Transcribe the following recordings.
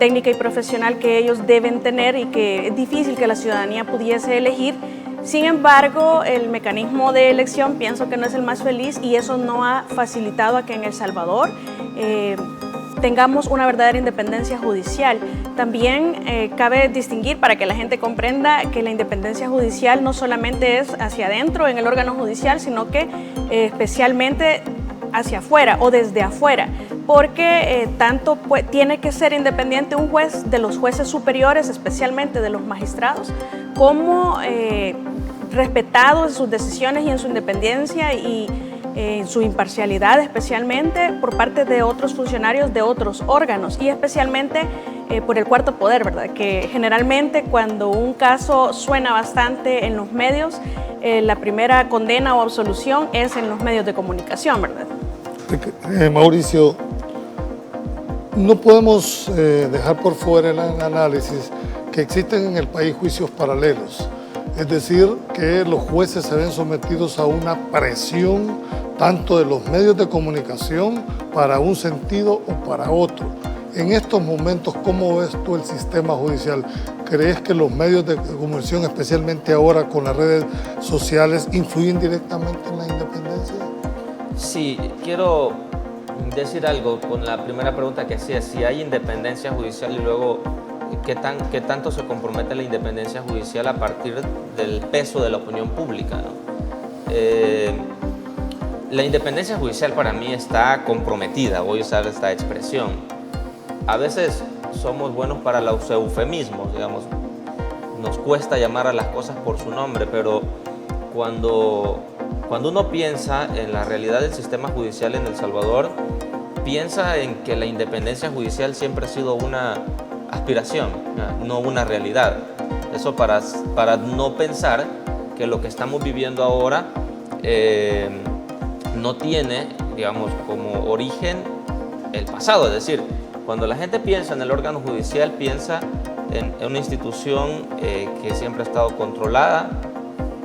técnica y profesional que ellos deben tener y que es difícil que la ciudadanía pudiese elegir. Sin embargo, el mecanismo de elección pienso que no es el más feliz y eso no ha facilitado a que en El Salvador tengamos una verdadera independencia judicial. También cabe distinguir para que la gente comprenda que la independencia judicial no solamente es hacia adentro en el órgano judicial, sino que especialmente hacia afuera o desde afuera, porque tiene que ser independiente un juez de los jueces superiores, especialmente de los magistrados, como respetado en sus decisiones y en su independencia y en su imparcialidad, especialmente por parte de otros funcionarios de otros órganos y especialmente por el cuarto poder, ¿verdad? Que generalmente cuando un caso suena bastante en los medios, la primera condena o absolución es en los medios de comunicación, ¿verdad? Mauricio, no podemos dejar por fuera el análisis que existen en el país juicios paralelos, es decir, que los jueces se ven sometidos a una presión tanto de los medios de comunicación para un sentido o para otro. En estos momentos, ¿cómo ves tú el sistema judicial? ¿Crees que los medios de comunicación, especialmente ahora con las redes sociales, influyen directamente en la independencia? Sí, quiero decir algo con la primera pregunta que hacía, si hay independencia judicial y luego qué tanto se compromete la independencia judicial a partir del peso de la opinión pública, ¿no? La independencia judicial para mí está comprometida, voy a usar esta expresión. A veces somos buenos para los eufemismos, digamos, nos cuesta llamar a las cosas por su nombre, pero cuando uno piensa en la realidad del sistema judicial en El Salvador, piensa en que la independencia judicial siempre ha sido una aspiración, no una realidad. Eso para no pensar que lo que estamos viviendo ahora no tiene, digamos, como origen el pasado. Es decir, cuando la gente piensa en el órgano judicial, piensa en una institución que siempre ha estado controlada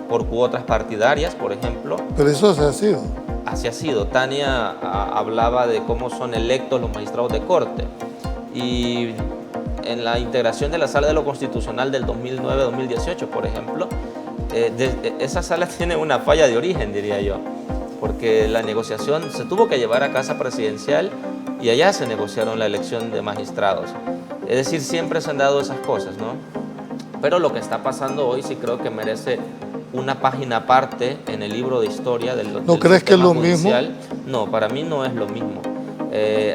por cuotas partidarias, por ejemplo. Pero eso así ha sido. Así ha sido. Tania hablaba de cómo son electos los magistrados de corte. Y en la integración de la Sala de lo Constitucional del 2009-2018, por ejemplo, esa sala tiene una falla de origen, diría yo, porque la negociación se tuvo que llevar a Casa Presidencial y allá se negociaron la elección de magistrados. Es decir, siempre se han dado esas cosas, ¿no? Pero lo que está pasando hoy sí creo que merece una página aparte en el libro de historia del ¿No crees que es lo judicial. mismo? No, para mí no es lo mismo.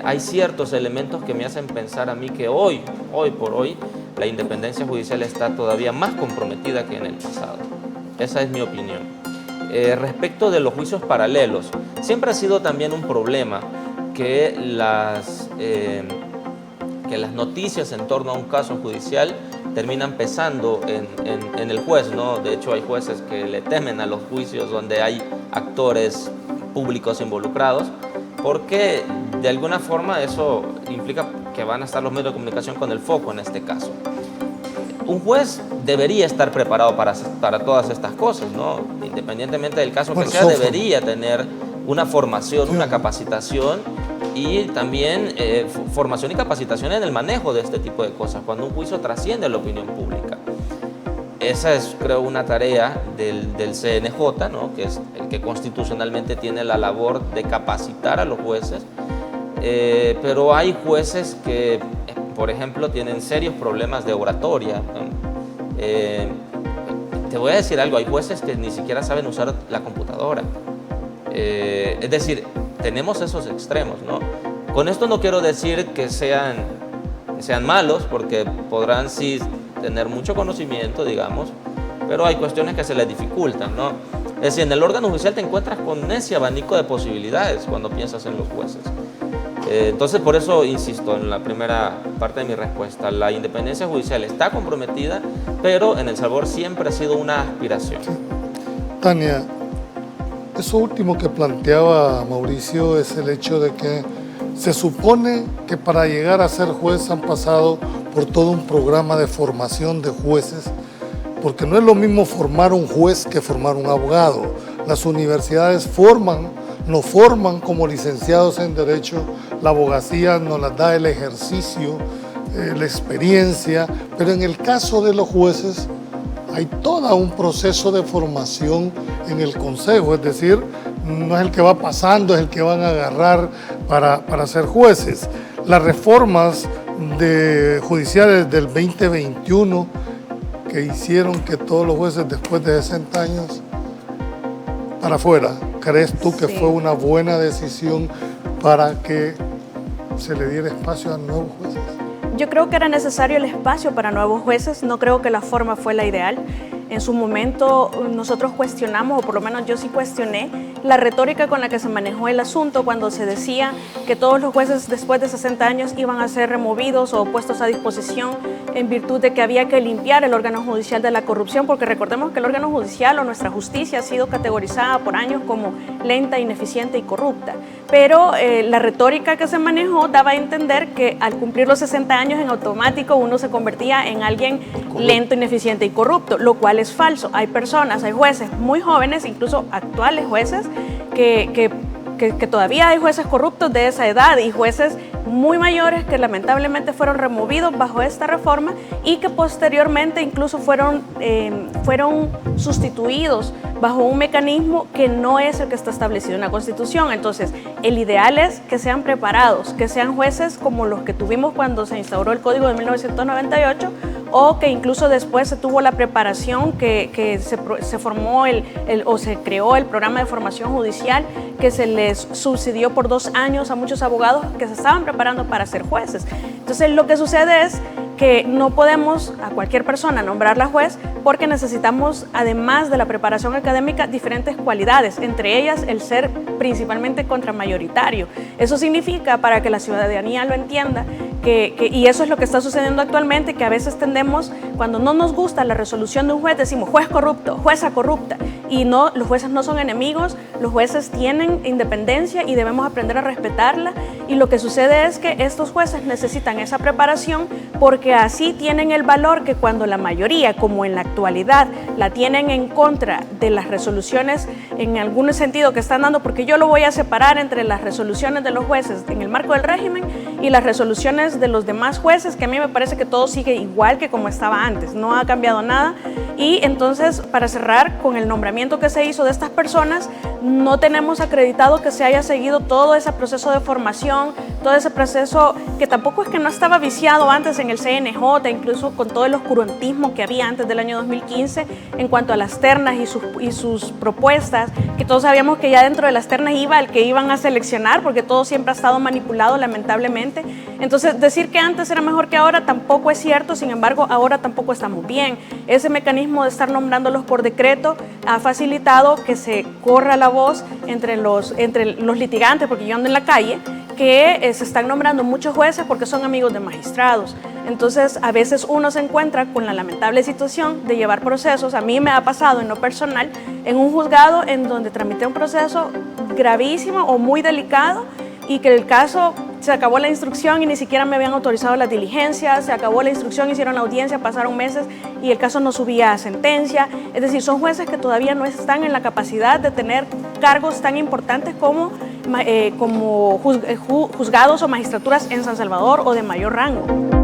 Hay ciertos elementos que me hacen pensar a mí que hoy por hoy, la independencia judicial está todavía más comprometida que en el pasado. Esa es mi opinión. Respecto de los juicios paralelos, siempre ha sido también un problema que las noticias en torno a un caso judicial terminan pesando en el juez, ¿no? De hecho, hay jueces que le temen a los juicios donde hay actores públicos involucrados, porque de alguna forma eso implica que van a estar los medios de comunicación con el foco en este caso. Un juez debería estar preparado para todas estas cosas, ¿no? Independientemente del caso que sea, debería tener una formación, una capacitación y también formación y capacitación en el manejo de este tipo de cosas, cuando un juicio trasciende a la opinión pública. Esa es, creo, una tarea del CNJ, ¿no? Que es el que constitucionalmente tiene la labor de capacitar a los jueces, pero hay jueces que, por ejemplo, tienen serios problemas de oratoria, ¿no? Te voy a decir algo, hay jueces que ni siquiera saben usar la computadora. Es decir, tenemos esos extremos, ¿no? Con esto no quiero decir que sean malos, porque podrán sí tener mucho conocimiento, digamos, pero hay cuestiones que se les dificultan, ¿no? Es decir, en el órgano judicial te encuentras con ese abanico de posibilidades cuando piensas en los jueces. Entonces, por eso insisto en la primera parte de mi respuesta, la independencia judicial está comprometida, pero en El Salvador siempre ha sido una aspiración. Tania, eso último que planteaba Mauricio es el hecho de que se supone que para llegar a ser juez han pasado por todo un programa de formación de jueces, porque no es lo mismo formar un juez que formar un abogado. Las universidades nos forman como licenciados en Derecho, la abogacía nos las da el ejercicio la experiencia, pero en el caso de los jueces hay todo un proceso de formación en el Consejo, es decir, no es el que va pasando, es el que van a agarrar para ser jueces. Las reformas judiciales del 2021 que hicieron que todos los jueces después de 60 años para afuera, ¿crees tú que fue una buena decisión para que se le diera espacio a nuevos jueces? Yo creo que era necesario el espacio para nuevos jueces, no creo que la forma fue la ideal. En su momento nosotros cuestionamos, o por lo menos yo sí cuestioné, la retórica con la que se manejó el asunto cuando se decía que todos los jueces después de 60 años iban a ser removidos o puestos a disposición en virtud de que había que limpiar el órgano judicial de la corrupción, porque recordemos que el órgano judicial o nuestra justicia ha sido categorizada por años como lenta, ineficiente y corrupta. Pero la retórica que se manejó daba a entender que al cumplir los 60 años en automático uno se convertía en alguien lento, ineficiente y corrupto, lo cual es falso. Hay personas, hay jueces muy jóvenes, incluso actuales jueces, que todavía hay jueces corruptos de esa edad y jueces muy mayores que lamentablemente fueron removidos bajo esta reforma y que posteriormente incluso fueron sustituidos bajo un mecanismo que no es el que está establecido en la Constitución. Entonces, el ideal es que sean preparados, que sean jueces como los que tuvimos cuando se instauró el Código de 1998 o que incluso después se tuvo la preparación que se formó o se creó el programa de formación judicial que se les subsidió por 2 años a muchos abogados que se estaban preparando para ser jueces. Entonces, lo que sucede es que no podemos a cualquier persona nombrarla juez porque necesitamos, además de la preparación académica, diferentes cualidades, entre ellas el ser principalmente contramayoritario. Eso significa, para que la ciudadanía lo entienda, y eso es lo que está sucediendo actualmente, que a veces tendemos, cuando no nos gusta la resolución de un juez, decimos juez corrupto, jueza corrupta, y no, los jueces no son enemigos, los jueces tienen independencia y debemos aprender a respetarla, y lo que sucede es que estos jueces necesitan esa preparación porque así tienen el valor que cuando la mayoría, como en la actualidad, la tienen en contra de las resoluciones en algún sentido que están dando, porque yo lo voy a separar entre las resoluciones de los jueces en el marco del régimen y las resoluciones de los demás jueces, que a mí me parece que todo sigue igual que como estaba antes, no ha cambiado nada. Y entonces, para cerrar con el nombramiento que se hizo de estas personas, no tenemos acreditado que se haya seguido todo ese proceso de formación, todo ese proceso que tampoco es que no estaba viciado antes en el CNJ, incluso con todo el oscurantismo que había antes del año 2015 en cuanto a las ternas y sus propuestas, que todos sabíamos que ya dentro de las ternas iba el que iban a seleccionar, porque todo siempre ha estado manipulado lamentablemente. Entonces, decir que antes era mejor que ahora tampoco es cierto, sin embargo, ahora tampoco estamos bien. Ese mecanismo de estar nombrándolos por decreto ha facilitado que se corra la voz entre los litigantes, porque yo ando en la calle, que se están nombrando muchos jueces porque son amigos de magistrados. Entonces, a veces uno se encuentra con la lamentable situación de llevar procesos. A mí me ha pasado en lo personal en un juzgado en donde tramité un proceso gravísimo o muy delicado y que el caso se acabó la instrucción y ni siquiera me habían autorizado las diligencias, se acabó la instrucción, hicieron la audiencia, pasaron meses y el caso no subía a sentencia. Es decir, son jueces que todavía no están en la capacidad de tener cargos tan importantes como juzgados o magistraturas en San Salvador o de mayor rango.